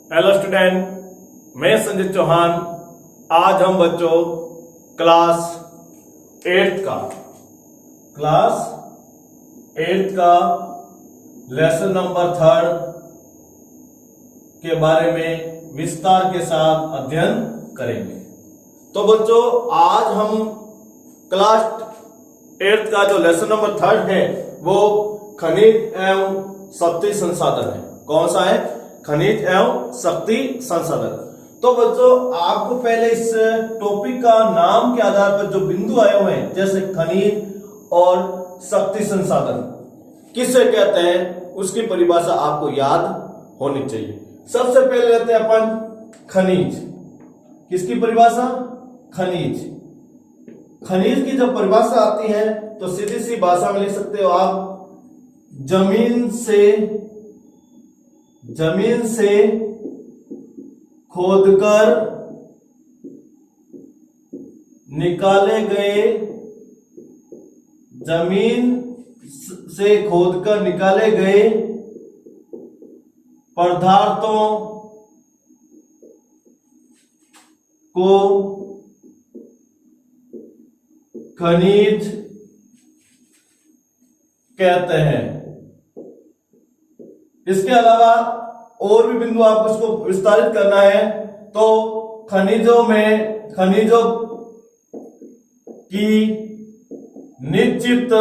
Hello student, मैं संजय चौहान। आज हम बच्चों क्लास 8th का लेसन नंबर 3 के बारे में विस्तार के साथ अध्ययन करेंगे। तो बच्चों, आज हम क्लास 8th का जो लेसन नंबर 3 है वो खनिज एवं शक्ति संसाधन है। कौन सा है? खनिज एवं शक्ति संसाधन। तो बच्चों, आपको पहले इस टॉपिक का नाम के आधार पर जो बिंदु आए हुए हैं, जैसे खनिज और शक्ति संसाधन किसे कहते हैं, उसकी परिभाषा आपको याद होनी चाहिए। सबसे पहले लेते हैं अपन खनिज। किसकी परिभाषा? खनिज। खनिज की जब परिभाषा आती है तो सीधी सी भाषा में लिख सकते हो आप, जमीन से खोदकर निकाले गए पदार्थों को खनिज कहते हैं। इसके अलावा और भी बिंदु आपको इसको विस्तारित करना है तो खनिजों की निश्चित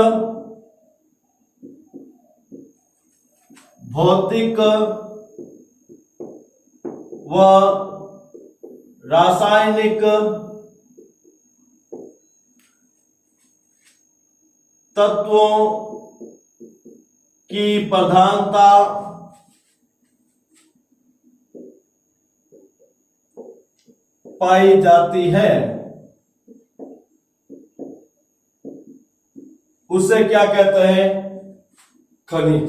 भौतिक व रासायनिक तत्वों की प्रधानता पाई जाती है, उसे क्या कहते हैं? खनिज।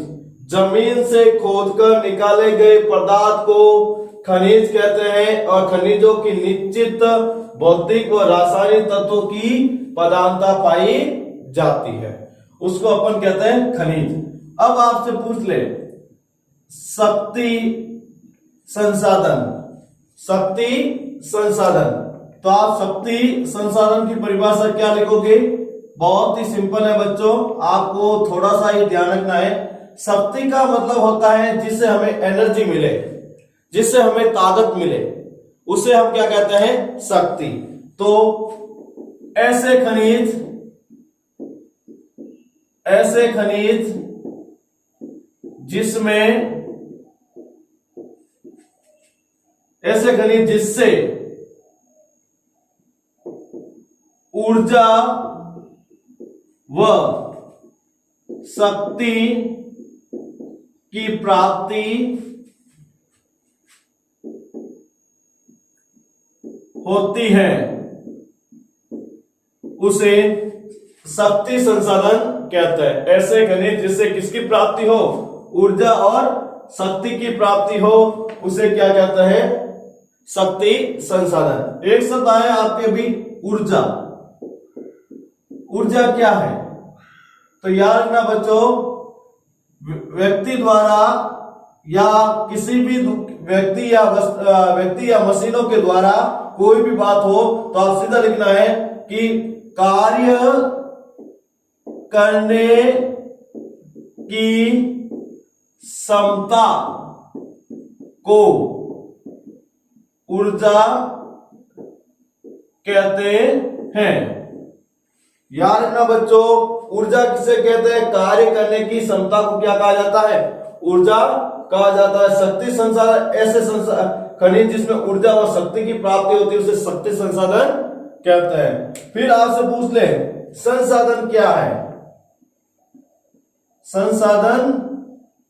जमीन से खोदकर निकाले गए पदार्थ को खनिज कहते हैं और खनिजों की निश्चित भौतिक व रासायनिक तत्वों की प्रधानता पाई जाती है, उसको अपन कहते हैं खनिज। अब आपसे पूछ ले, शक्ति संसाधन। तो आप शक्ति संसाधन की परिभाषा क्या लिखोगे? बहुत ही सिंपल है बच्चों, आपको थोड़ा सा ही ध्यान रखना है। शक्ति का मतलब होता है जिससे हमें एनर्जी मिले, जिससे हमें ताकत मिले, उसे हम क्या कहते हैं? शक्ति। तो ऐसे खनिज जिससे ऊर्जा व शक्ति की प्राप्ति होती है, उसे शक्ति संसाधन कहते हैं। ऐसे खनिज जिससे किसकी प्राप्ति हो? ऊर्जा और शक्ति की प्राप्ति हो, उसे क्या कहते हैं? शक्ति संसाधन। एक शब्द आया आपके भी, ऊर्जा। ऊर्जा क्या है? तो याद रखना बच्चों, व्यक्ति द्वारा या किसी भी व्यक्ति या मशीनों के द्वारा कोई भी बात हो तो आप सीधा लिखना है कि कार्य करने की क्षमता को ऊर्जा कहते हैं। याद रखना बच्चों, ऊर्जा किसे कहते हैं? कार्य करने की क्षमता को क्या कहा जाता है? ऊर्जा कहा जाता है। शक्ति संसाधन ऐसे खनिज जिसमें ऊर्जा और शक्ति की प्राप्ति होती है, उसे शक्ति संसाधन कहते हैं। फिर आपसे पूछ ले, संसाधन क्या है? संसाधन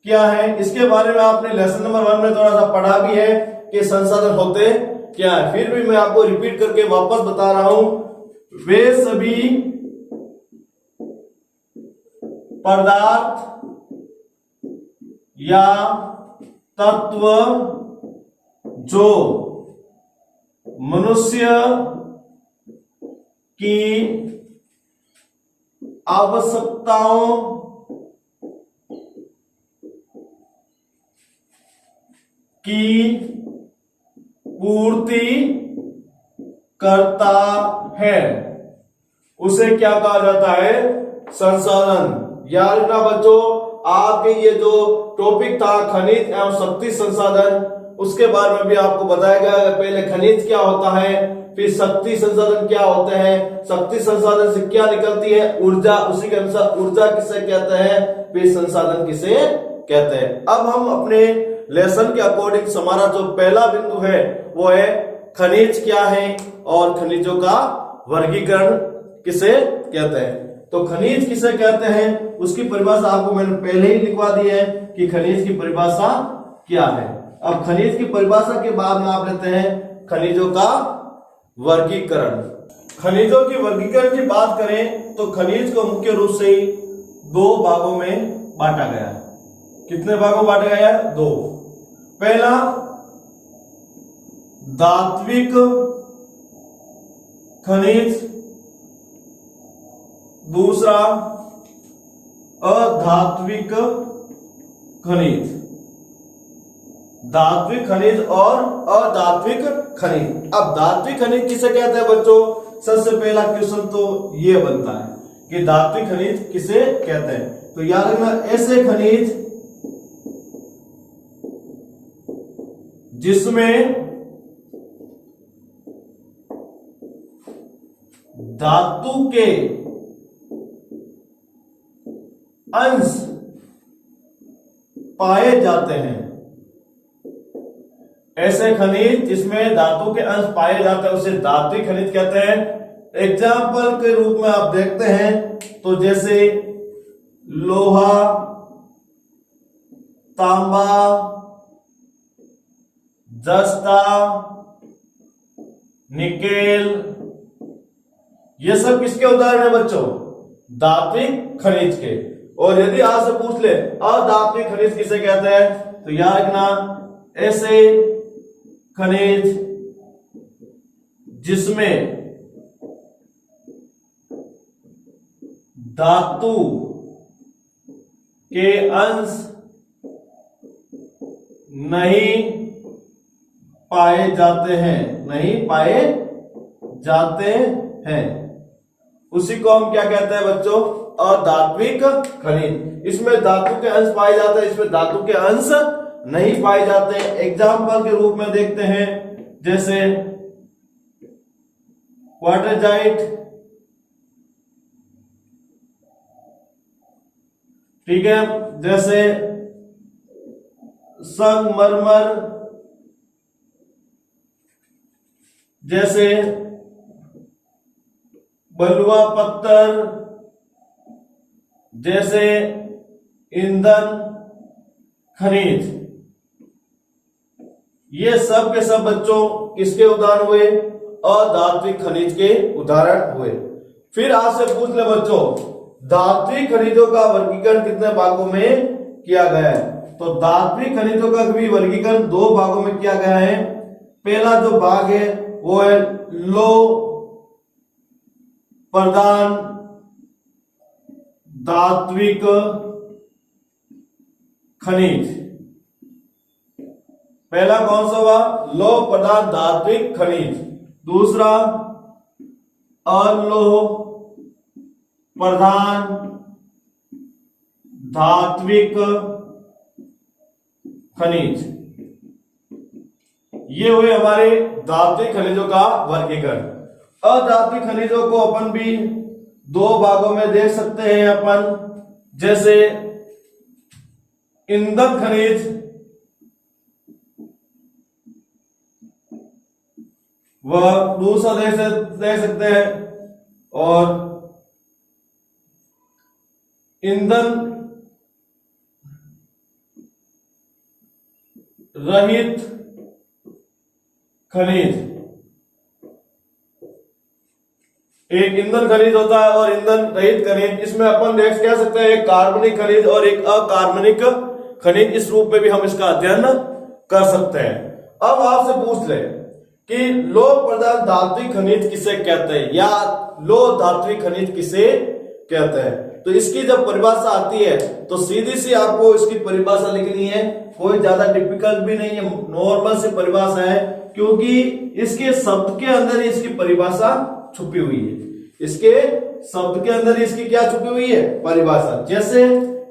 क्या है? इसके बारे में आपने लेसन नंबर 1 में थोड़ा सा पढ़ा भी है कि संसाधन होते क्या है। फिर भी मैं आपको रिपीट करके वापस बता रहा हूं, वे सभी पदार्थ या तत्व जो मनुष्य की आवश्यकताओं की पूर्ति करता है उसे क्या कहा जाता है? संसाधन। याद रखना बच्चों, आपके ये जो टॉपिक था खनिज एवं शक्ति संसाधन, उसके बारे में भी आपको बताया गया। पहले खनिज क्या होता है, फिर शक्ति संसाधन क्या होते हैं, शक्ति संसाधन से क्या निकलती है? ऊर्जा। उसी के अनुसार ऊर्जा किसे कहते हैं, फिर संसाधन किसे कहते हैं। अब हम अपने लेसन के अकॉर्डिंग हमारा जो पहला बिंदु है वो है खनिज क्या है और खनिजों का वर्गीकरण किसे कहते हैं। तो खनिज किसे कहते हैं उसकी परिभाषा आपको मैंने पहले ही लिखवा दी है कि खनिज की परिभाषा क्या है। अब खनिज की परिभाषा के बाद में आप लेते हैं खनिजों का वर्गीकरण। खनिजों की वर्गीकरण की बात करें तो खनिज को मुख्य रूप से दो भागों में बांटा गया है। कितने भागों में बांटा गया है? दो। पहला धात्विक खनिज, दूसरा अधात्विक खनिज। धात्विक खनिज और अधात्विक खनिज। अब धात्विक खनिज किसे कहते हैं बच्चों? सबसे पहला क्वेश्चन तो ये बनता है कि धात्विक खनिज किसे कहते हैं। तो याद रखना, ऐसे खनिज जिसमें धातु के अंश पाए जाते हैं। ऐसे खनिज जिसमें धातु के अंश पाए जाते हैं उसे धात्विक खनिज कहते हैं। एग्जाम्पल के रूप में आप देखते हैं तो जैसे लोहा, तांबा, जस्ता, निकेल, ये सब किसके उदाहरण है बच्चों? धात्विक खनिज के। और यदि आपसे पूछ ले अधात्विक खनिज किसे कहते हैं तो याद रखना, ऐसे खनिज जिसमें धातु के अंश नहीं पाए जाते हैं, नहीं पाए जाते हैं, उसी को हम क्या कहते हैं बच्चों? अधात्विक खनिज। इसमें धातु के अंश पाए जाते हैं, इसमें धातु के अंश नहीं पाए जाते। एग्जाम्पल के रूप में देखते हैं जैसे क्वार्टरजाइट, ठीक है, जैसे संगमरमर, जैसे बलुआ पत्थर, जैसे ईंधन खनिज। ये सब के सब बच्चों किसके उदाहरण हुए? अधात्विक खनिज के उदाहरण हुए। फिर आपसे पूछ ले बच्चों, धात्विक खनिजों का वर्गीकरण कितने भागों में किया गया है? तो धात्विक खनिजों का भी वर्गीकरण दो भागों में किया गया है। पहला जो भाग है वो है लौह प्रधान धात्विक खनिज। पहला कौन सा हुआ? लौह प्रधान धात्विक खनिज। दूसरा अलोह प्रधान धात्विक खनिज। ये हुए हमारे धात्विक खनिजों का वर्गीकरण। अधात्विक खनिजों को अपन भी दो भागों में देख सकते हैं अपन, जैसे ईंधन खनिज, वह दूसरा देख सकते हैं, और ईंधन रहित खनिज। एक ईंधन खनिज होता है और ईंधन रहित खनिज। इसमें अपन देख कह सकते हैं एक कार्बनिक खनिज और एक अकार्बनिक खनिज। इस रूप में भी हम इसका अध्ययन कर सकते हैं। अब आपसे पूछ ले कि लौह प्रधान धात्विक खनिज किसे कहते हैं या लौह धात्विक खनिज किसे कहते हैं। तो इसकी जब परिभाषा आती है तो सीधी सी आपको इसकी परिभाषा लिखनी है, कोई ज्यादा डिफिकल्ट भी नहीं है, नॉर्मल सी परिभाषा है क्योंकि इसके शब्द के अंदर ही इसकी परिभाषा छुपी हुई है। इसके शब्द के अंदर ही इसकी क्या छुपी हुई है? परिभाषा। जैसे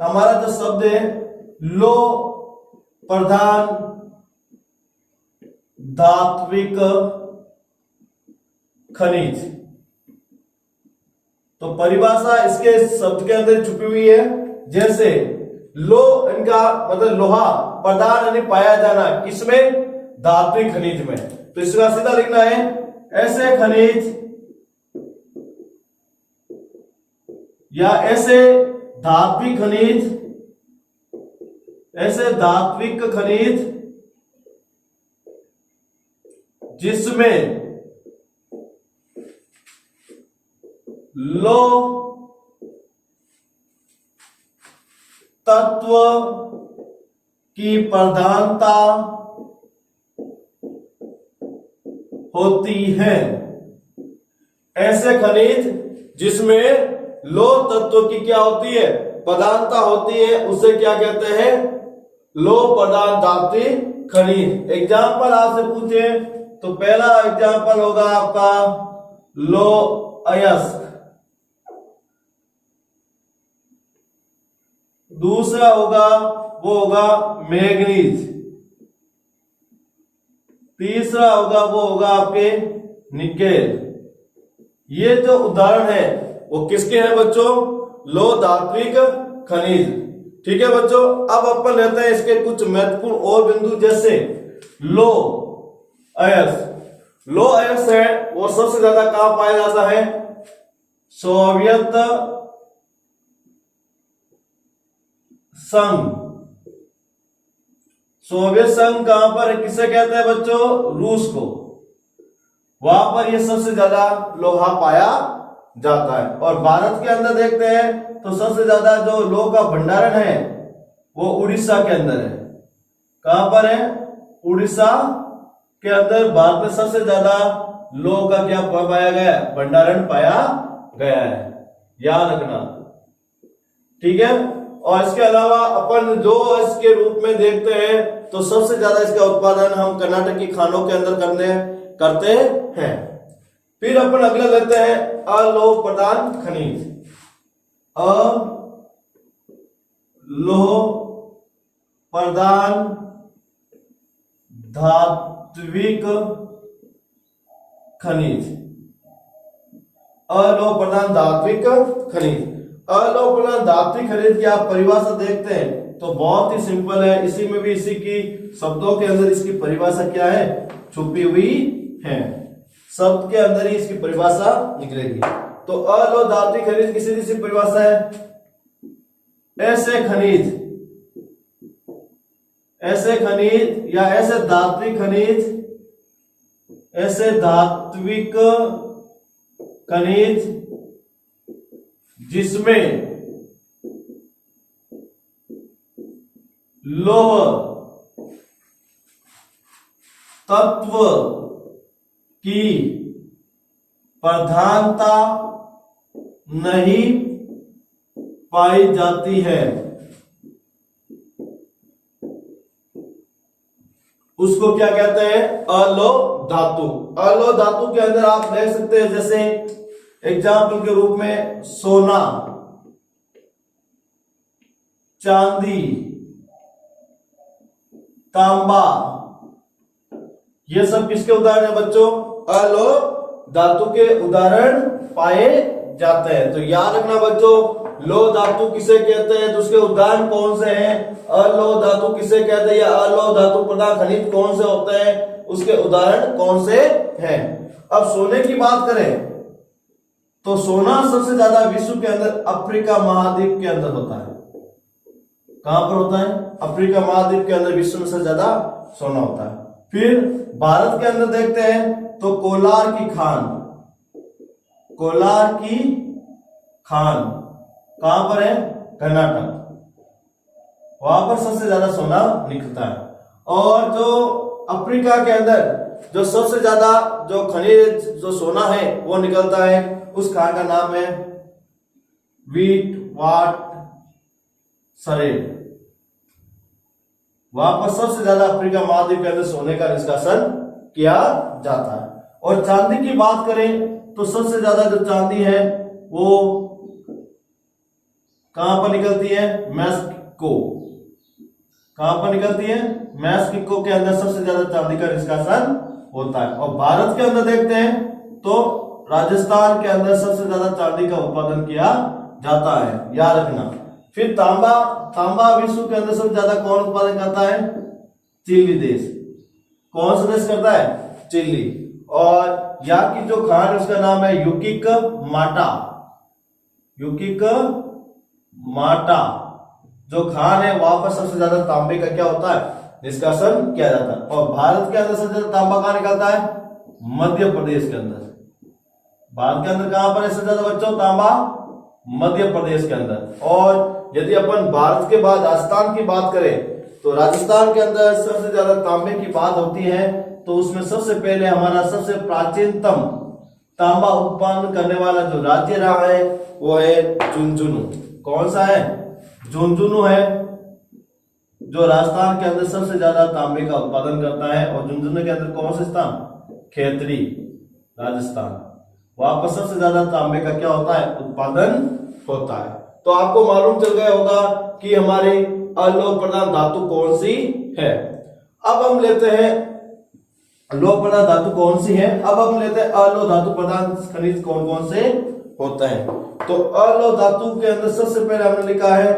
हमारा जो शब्द है लो प्रधान धात्विक खनिज, तो परिभाषा इसके शब्द के अंदर छुपी हुई है। जैसे लो, इनका मतलब लोहा प्रधान यानी पाया जाना, किसमें? धात्विक खनिज में। तो इसका सीधा लिखना है ऐसे खनिज या ऐसे धात्विक खनिज, ऐसे धात्विक खनिज जिसमें लो तत्व की प्रधानता होती है। ऐसे खनिज जिसमें लो तत्व की क्या होती है? प्रधानता होती है, उसे क्या कहते हैं? लो प्रधान धात्विक खनिज। एग्जाम्पल आपसे पूछे तो पहला एग्जाम्पल होगा आपका लो अयस्क, दूसरा होगा वो होगा मैग्नीज, तीसरा होगा वो होगा आपके निकेल। ये जो उदाहरण है वो किसके हैं बच्चों? लो धात्विक खनिज। ठीक है बच्चों, अब अपन लेते हैं इसके कुछ महत्वपूर्ण और बिंदु। जैसे लो अयस्क, लो अयस्क है वो सबसे ज्यादा कहां पाया जाता है? सोवियत संघ। सोवियत संघ कहां पर, किसे कहते हैं बच्चों? रूस को। वहां पर ये सबसे ज्यादा लोहा पाया जाता है। और भारत के अंदर देखते हैं तो सबसे ज्यादा जो लोह का भंडारण है वो उड़ीसा के अंदर है। कहां पर है? उड़ीसा के अंदर भारत में सबसे ज्यादा लोह का क्या पाया गया? भंडारण पाया गया है, याद रखना। ठीक है। और इसके अलावा अपन जो इसके रूप में देखते हैं तो सबसे ज्यादा इसका उत्पादन हम कर्नाटक की खानों के अंदर करते हैं। फिर अपन अगला लेते हैं अलोह प्रधान खनिज। अलोह प्रधान धात्विक खनिज। अलोह प्रधान धात्विक खनिज। अलोह प्रधान धात्विक खनिज की आप परिभाषा देखते हैं तो बहुत ही सिंपल है। इसी में भी इसी की शब्दों के अंदर इसकी परिभाषा क्या है? छुपी हुई है। शब्द के अंदर ही इसकी परिभाषा निकलेगी। तो अलोह धात्विक खनिज की सीधी सी परिभाषा है ऐसे खनिज, ऐसे खनिज या ऐसे धात्विक खनिज, ऐसे धात्विक खनिज जिसमें लौह तत्व की प्रधानता नहीं पाई जाती है, उसको क्या कहते हैं? अलोह धातु। अलोह धातु के अंदर आप देख सकते हैं जैसे एग्जाम्पल के रूप में सोना, चांदी, तांबा, ये सब किसके उदाहरण है बच्चों? अलोह धातु के उदाहरण पाए जाते हैं। तो याद रखना बच्चों, लोह धातु किसे कहते हैं तो उसके उदाहरण कौन से हैं? अलोह धातु किसे कहते हैं या अलोह धातु प्रधान खनिज कौन से होते हैं, उसके उदाहरण कौन से हैं। अब सोने की बात करें तो सोना सबसे ज्यादा विश्व के अंदर अफ्रीका महाद्वीप के अंदर होता है। कहां पर होता है? अफ्रीका महाद्वीप के अंदर विश्व में सबसे ज्यादा सोना होता है। फिर भारत के अंदर देखते हैं तो कोलार की खान, कोलार की खान कहां पर है? कर्नाटक। वहां पर सबसे ज्यादा सोना निकलता है। और जो अफ्रीका के अंदर जो सबसे ज्यादा जो खनिज जो सोना है वो निकलता है, उस खान का नाम है वीट वाट सरेड। वहां पर सबसे ज्यादा अफ्रीका महाद्वीप के अंदर सोने का निष्कासन किया जाता है। और चांदी की बात करें तो सबसे ज्यादा जो चांदी है वो कहां पर निकलती है? मैक्सिको। कहां पर निकलती है? मैक्सिको के अंदर सबसे ज्यादा चांदी का निष्कासन होता है। और भारत के अंदर देखते हैं तो राजस्थान के अंदर सबसे ज्यादा चांदी का उत्पादन किया जाता है, याद रखना। फिर तांबा, तांबा विश्व के अंदर सबसे ज्यादा कौन उत्पादन करता है? चिली देश। कौन सा देश करता है? चिली। और यहाँ की जो खान है उसका नाम है यूकिक माटा। यूकिक माटा जो खान है वहां पर सबसे ज्यादा तांबे का क्या होता है? निष्कासन किया जाता है। और भारत के अंदर सबसे ज्यादा तांबा कहां निकलता है? मध्य प्रदेश के अंदर। भारत के अंदर कहां पर है सबसे ज्यादा बच्चों तांबा? मध्य प्रदेश के अंदर। और यदि अपन भारत के बाद राजस्थान की बात करें तो राजस्थान के अंदर सबसे ज्यादा तांबे की बात होती है तो उसमें सबसे पहले हमारा सबसे प्राचीनतम तांबा उत्पन्न करने वाला जो राज्य रहा है वो है झुंझुनू। कौन सा है? झुंझुनू है जो राजस्थान के अंदर सबसे ज्यादा तांबे का उत्पादन करता है। और झुंझुनू के अंदर कौन सा स्थान? खेतरी, राजस्थान। वहां पर सबसे ज्यादा तांबे का क्या होता है? उत्पादन होता है। तो आपको मालूम चल गया होगा कि हमारी अलोह प्रधान धातु कौन सी है। अब हम लेते हैं लोह प्रधान धातु कौन सी है। अब हम लेते हैं अलोह धातु प्रधान खनिज कौन कौन से होते हैं। तो अलोह धातु के अंदर सबसे पहले हमने लिखा है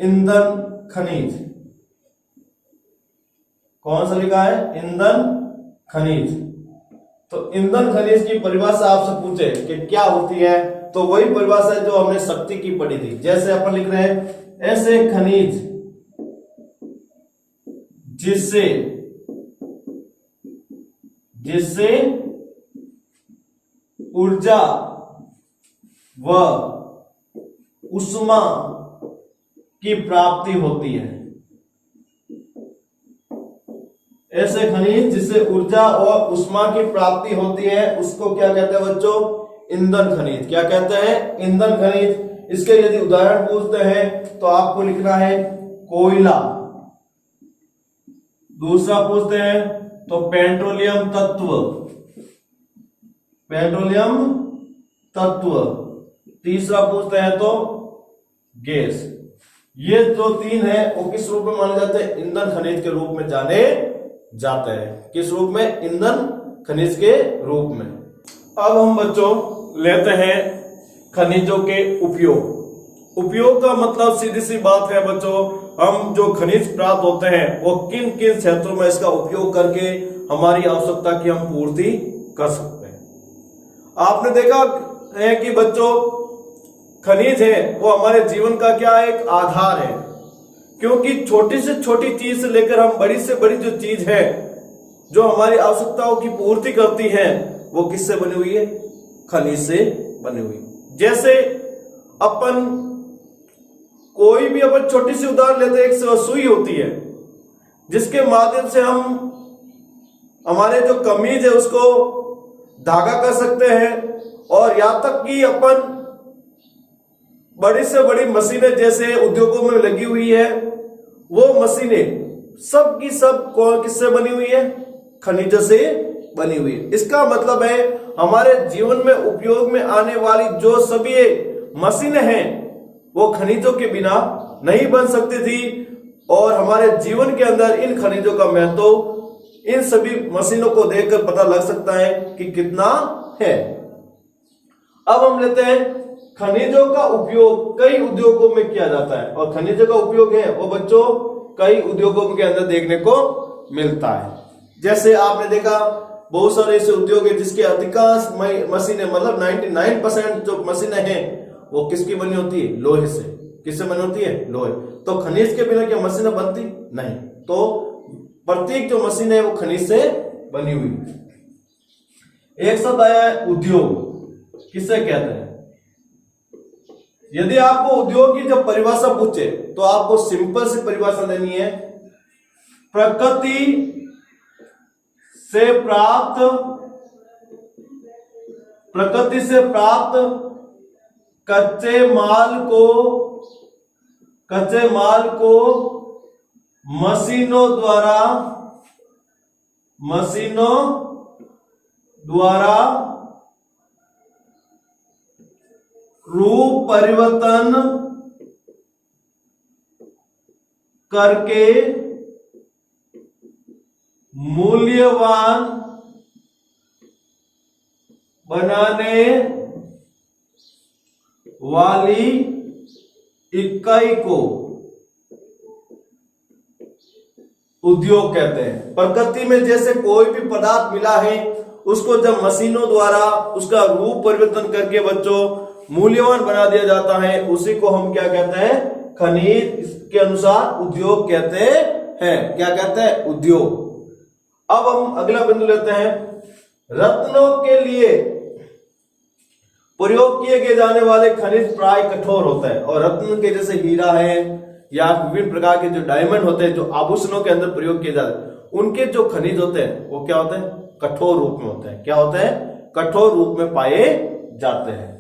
ईंधन खनिज। कौन सा लिखा है? ईंधन खनिज। तो ईंधन खनिज की परिभाषा आपसे पूछे कि क्या होती है तो वही परिभाषा जो हमने शक्ति की पढ़ी थी। जैसे अपन लिख रहे हैं ऐसे खनिज जिससे ऊर्जा व उष्मा की प्राप्ति होती है। ऐसे खनिज जिससे ऊर्जा और उष्मा की प्राप्ति होती है उसको क्या कहते हैं बच्चों? ईंधन खनिज। क्या कहते हैं? ईंधन खनिज। इसके यदि उदाहरण पूछते हैं तो आपको लिखना है कोयला। दूसरा पूछते हैं तो पेट्रोलियम तत्व। पेट्रोलियम तत्व। तीसरा पूछते हैं तो गैस। ये जो तीन है वो किस रूप में माने जाते हैं? ईंधन खनिज के रूप में जाने जाते हैं। किस रूप में? ईंधन खनिज के रूप में। अब हम बच्चों लेते हैं खनिजों के उपयोग। उपयोग का मतलब सीधी सी बात है बच्चों, हम जो खनिज प्राप्त होते हैं वो किन किन क्षेत्रों में इसका उपयोग करके हमारी आवश्यकता की हम पूर्ति कर सकते हैं। आपने देखा है कि बच्चों खनिज है वो हमारे जीवन का क्या एक आधार है, क्योंकि छोटी से छोटी चीज से लेकर हम बड़ी से बड़ी जो चीज है जो हमारी आवश्यकताओं की पूर्ति करती है वो किससे बनी हुई है? खनिज से बनी हुई। जैसे अपन कोई भी अपन छोटी सी उदाहरण लेते हैं, एक सुई होती है जिसके माध्यम से हम हमारे जो कमीज है उसको धागा कर सकते हैं। और यहां तक कि अपन बड़ी से बड़ी मशीनें जैसे उद्योगों में लगी हुई है वो मशीनें सब की सब कौन किससे बनी हुई है? खनिज से बनी हुई है। इसका मतलब है हमारे जीवन में उपयोग में आने वाली जो सभी मशीनें हैं वो खनिजों के बिना नहीं बन सकती थी। और हमारे जीवन के अंदर इन खनिजों का महत्व इन सभी मशीनों को देखकर पता लग सकता है कि कितना है। अब हम लेते हैं खनिजों का उपयोग कई उद्योगों में किया जाता है। और खनिजों का उपयोग है वो बच्चों कई उद्योगों के अंदर देखने को मिलता है। जैसे आपने देखा बहुत सारे ऐसे उद्योग है जिसके अधिकांश मशीनें मतलब 99% जो मशीनें हैं वो किसकी बनी होती है? लोहे से। किससे बनी होती है? लोहे। तो खनिज के बिना क्या मशीनें बनती? नहीं। तो प्रत्येक जो मशीन है वो खनिज से बनी हुई। एक शब्द आया है उद्योग। किससे कहते हैं? यदि आपको उद्योग की जब परिभाषा पूछे तो आपको सिंपल सी परिभाषा देनी है, प्रकृति से प्राप्त कच्चे माल को मशीनों द्वारा रूप परिवर्तन करके मूल्यवान बनाने वाली इकाई को उद्योग कहते हैं। प्रकृति में जैसे कोई भी पदार्थ मिला है उसको जब मशीनों द्वारा उसका रूप परिवर्तन करके बच्चों मूल्यवान बना दिया जाता है, उसी को हम क्या कहते हैं? खनिज के अनुसार उद्योग कहते हैं। क्या कहते हैं? उद्योग। अब हम अगला बिंदु लेते हैं। रत्नों के लिए प्रयोग किए गए जाने वाले खनिज प्राय कठोर होता है, और रत्न के जैसे हीरा है या विभिन्न प्रकार के जो डायमंड होते हैं जो आभूषणों के अंदर प्रयोग किए जाते हैं, उनके जो खनिज होते हैं वो क्या होते हैं? कठोर रूप में होते हैं। क्या होते हैं? कठोर रूप में पाए जाते हैं।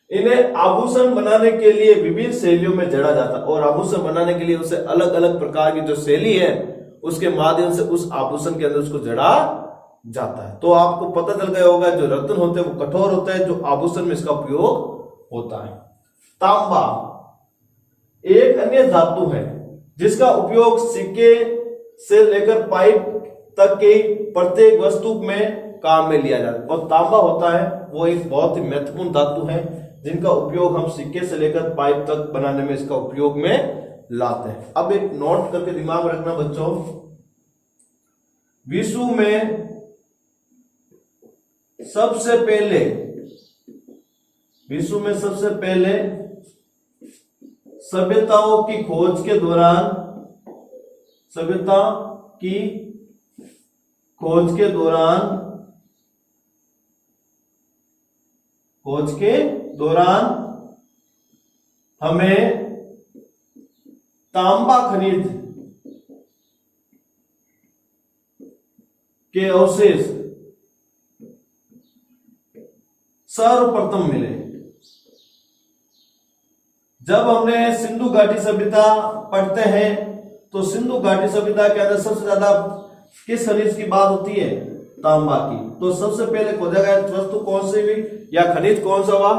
इन्हें आभूषण बनाने के लिए विभिन्न शैलियों में जड़ा जाता है, और आभूषण बनाने के लिए उसे अलग अलग प्रकार की जो शैली है उसके माध्यम से उस आभूषण के अंदर उसको जड़ा जाता है। तो आपको पता चल गया होगा जो रत्न होते हैं वो कठोर होते हैं, जो आभूषण में इसका उपयोग होता है। तांबा एक अन्य धातु है जिसका उपयोग सिक्के से लेकर पाइप तक की प्रत्येक वस्तु में काम में लिया जाता है, और तांबा होता है वो एक बहुत ही महत्वपूर्ण धातु है जिनका उपयोग हम सिक्के से लेकर पाइप तक बनाने में इसका उपयोग में लाते हैं। अब एक नोट करके दिमाग में रखना बच्चों, विश्व में सबसे पहले सभ्यताओं की खोज के दौरान हमें तांबा खनिज के अवशेष सर्वप्रथम मिले। जब हमने सिंधु घाटी सभ्यता पढ़ते हैं तो सिंधु घाटी सभ्यता के अंदर सबसे ज्यादा किस खनिज की बात होती है? तांबा की। तो सबसे पहले खोजा गया वस्तु कौन सी हुई या खनिज कौन सा हुआ?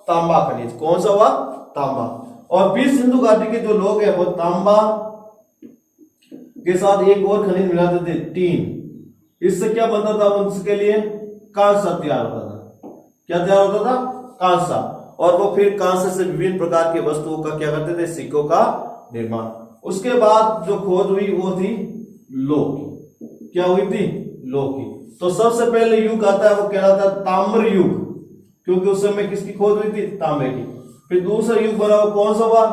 तांबा खनिज। कौन सा हुआ? तांबा। और फिर सिंधु घाटी के जो लोग हैं वो तांबा के साथ एक और खनिज मिलाते थे, टीन। इससे क्या बनता था? उनके लिए कांसा तैयार होता था। क्या तैयार होता था? कांसा। और वो फिर कांसे से विभिन्न प्रकार की वस्तुओं का क्या करते थे? सिक्कों का निर्माण। उसके बाद जो खोज हुई वो थी लौह की। क्या हुई थी? लौह की। तो सबसे पहले युग आता है वो कहलाता है ताम्र युग, क्योंकि उस समय किसकी खोज हुई थी? तांबे की। फिर दूसरा युग बना वो कौन सा हुआ?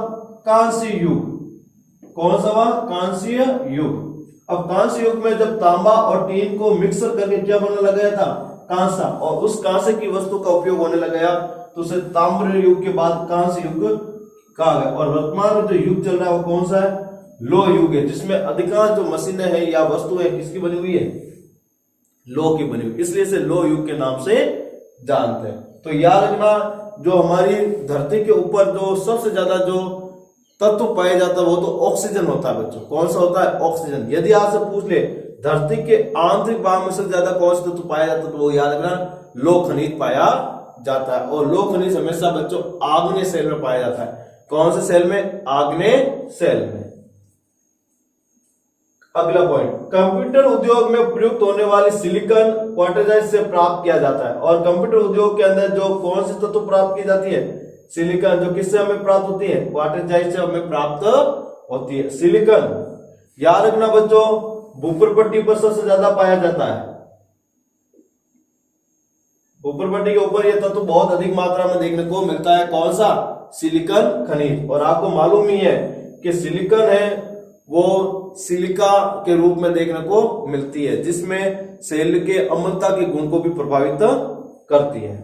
कांस्य युग। कौन सा हुआ? कांस्य युग। अब कांस्य युग में जब तांबा और टीन को मिक्सर करके क्या बनने लगा था? कांसा। और उस कांसे की वस्तु का उपयोग होने लगा तो उसे ताम्र युग के बाद कांस्य युग कहा गया। और वर्तमान में जो युग चल रहा है वो कौन सा है? लौह युग है, जिसमें अधिकांश जो मशीनें हैं या वस्तुएं किसकी बनी हुई है? लौह की बनी हुई, इसलिए इसे लौह युग के नाम से जानते हैं। तो याद रखना, जो हमारी धरती के ऊपर जो सबसे ज्यादा जो तत्व पाया जाता है वो तो ऑक्सीजन होता है बच्चों। कौन सा होता है? ऑक्सीजन। यदि आपसे पूछ ले धरती के आंतरिक भाग में सबसे ज्यादा कौन सा तत्व पाया जाता है तो वो याद रखना लौह खनिज पाया जाता है। और लौह खनिज हमेशा बच्चों आग्नेय सेल में पाया जाता है। कौन से सेल में? आग्नेय सेल में। अगला पॉइंट, कंप्यूटर उद्योग में प्रयुक्त होने वाली सिलिकॉन क्वार्टजाइट से प्राप्त किया जाता है। और कंप्यूटर उद्योग के अंदर जो कौन सी तत्व प्राप्त की जाती है? सिलिकॉन। जो किससे हमें प्राप्त होती है? क्वार्टजाइट से हमें प्राप्त होती है सिलिकॉन। याद रखना बच्चों, भूप्रपट्टी पर सबसे ज्यादा पाया जाता है। भूप्रपट्टी के ऊपर यह तत्व बहुत अधिक मात्रा में देखने को मिलता है। कौन सा? सिलिकॉन खनिज। और आपको मालूम ही है कि सिलिकॉन है वो सिलिका के रूप में देखने को मिलती है, जिसमें सेल के अम्लता के गुण को भी प्रभावित करती है।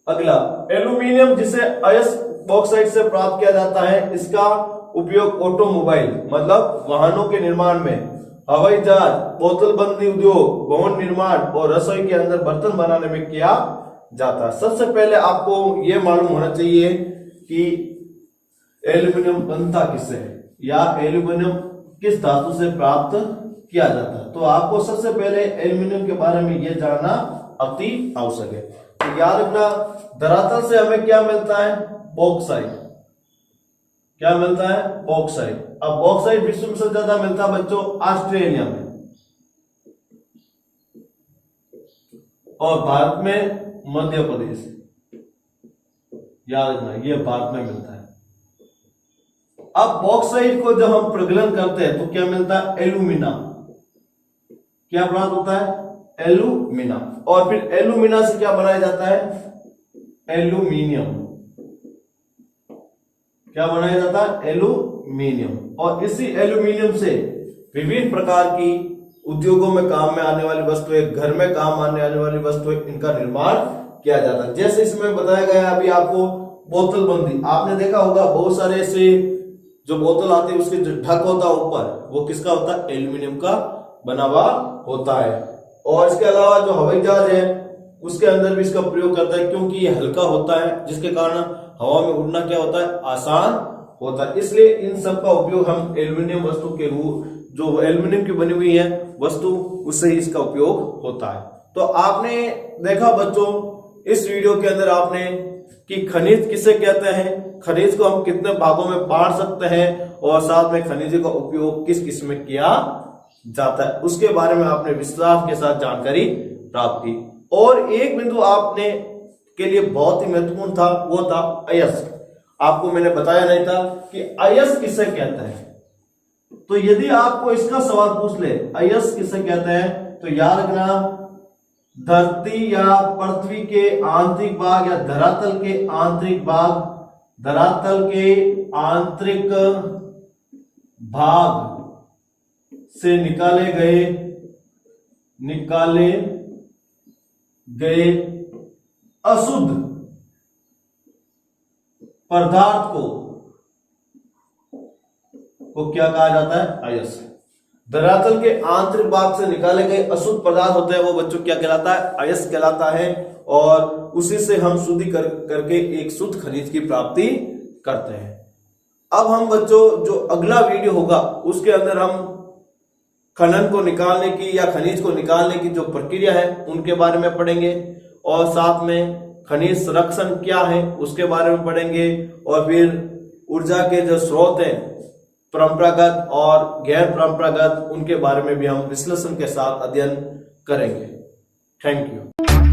अगला, एल्यूमिनियम जिसे अयस्क बॉक्साइट से प्राप्त किया जाता है, इसका उपयोग ऑटोमोबाइल मतलब वाहनों के निर्माण में, हवाई जहाज, बोतलबंदी उद्योग, भवन निर्माण और रसोई के अंदर बर्तन बनाने में किया जाता है। सबसे पहले आपको यह मालूम होना चाहिए कि एल्यूमिनियम बनता किससे है या एल्यूमिनियम किस धातु से प्राप्त किया जाता है। तो आपको सबसे पहले एल्यूमिनियम के बारे में यह जानना अति आवश्यक है। तो याद रखना, धरातल से हमें क्या मिलता है? बॉक्साइट। क्या मिलता है? बॉक्साइट। अब बॉक्साइट विश्व में सबसे ज्यादा मिलता है बच्चों ऑस्ट्रेलिया में, और भारत में मध्य प्रदेश। याद रखना, यह भारत में मिलता है। अब बॉक्साइट को जब हम प्रगलन करते हैं तो क्या मिलता है? एल्यूमिना। क्या प्राप्त होता है? एल्यूमिना। और फिर एल्यूमिना से क्या बनाया जाता है? एल्यूमिनियम। क्या बनाया जाता है? एल्यूमिनियम। और इसी एल्यूमिनियम से विभिन्न प्रकार की उद्योगों में काम में आने वाली वस्तुएं, घर में काम आने वाली वस्तुएं, इनका निर्माण किया जाता है। जैसे इसमें बताया गया अभी आपको बोतल बंदी। आपने देखा होगा बहुत सारे ऐसे जो बोतल आती है उसके जो ढक होता है ऊपर, वो किसका होता है? एल्यूमिनियम का बना हुआ होता है। और इसके अलावा जो हवाई जहाज है उसके अंदर भी इसका प्रयोग करता है, क्योंकि ये हल्का होता है, जिसके कारण हवा में उड़ना क्या होता है? आसान होता है। इसलिए इन सब का उपयोग हम एल्यूमिनियम वस्तु के रूप, जो एल्यूमिनियम की बनी हुई है वस्तु, उससे ही इसका उपयोग होता है। तो आपने देखा बच्चों इस वीडियो के अंदर आपने कि खनिज किसे कहते हैं, खनिज को हम कितने भागों में बांट सकते हैं, और साथ में खनिज का उपयोग किस किस में किया जाता है, उसके बारे में आपने विस्तार के साथ जानकारी प्राप्त की। और एक बिंदु आपने के लिए बहुत ही महत्वपूर्ण था, वो था अयस्क। आपको मैंने बताया नहीं था कि अयस्क किसे कहते हैं। तो यदि आपको इसका सवाल पूछ ले अयस्क किसे कहते हैं, तो याद रखना, धरती या पृथ्वी के आंतरिक भाग या धरातल के आंतरिक भाग, धरातल के आंतरिक भाग से निकाले गए अशुद्ध पदार्थ को क्या कहा जाता है? अयस्क। धरातल के आंतरिक भाग से निकाले गए अशुद्ध पदार्थ होते हैं, वो बच्चों क्या कहलाता है? अयस्क कहलाता है। और उसी से हम शुद्धि करके एक शुद्ध खनिज की प्राप्ति करते हैं। अब हम बच्चों जो अगला वीडियो होगा उसके अंदर हम खनन को निकालने की या खनिज को निकालने की जो प्रक्रिया है उनके बारे में पढ़ेंगे, और साथ में खनिज संरक्षण क्या है उसके बारे में पढ़ेंगे, और फिर ऊर्जा के जो स्रोत हैं परंपरागत और गैर परंपरागत, उनके बारे में भी हम विश्लेषण के साथ अध्ययन करेंगे। Thank you.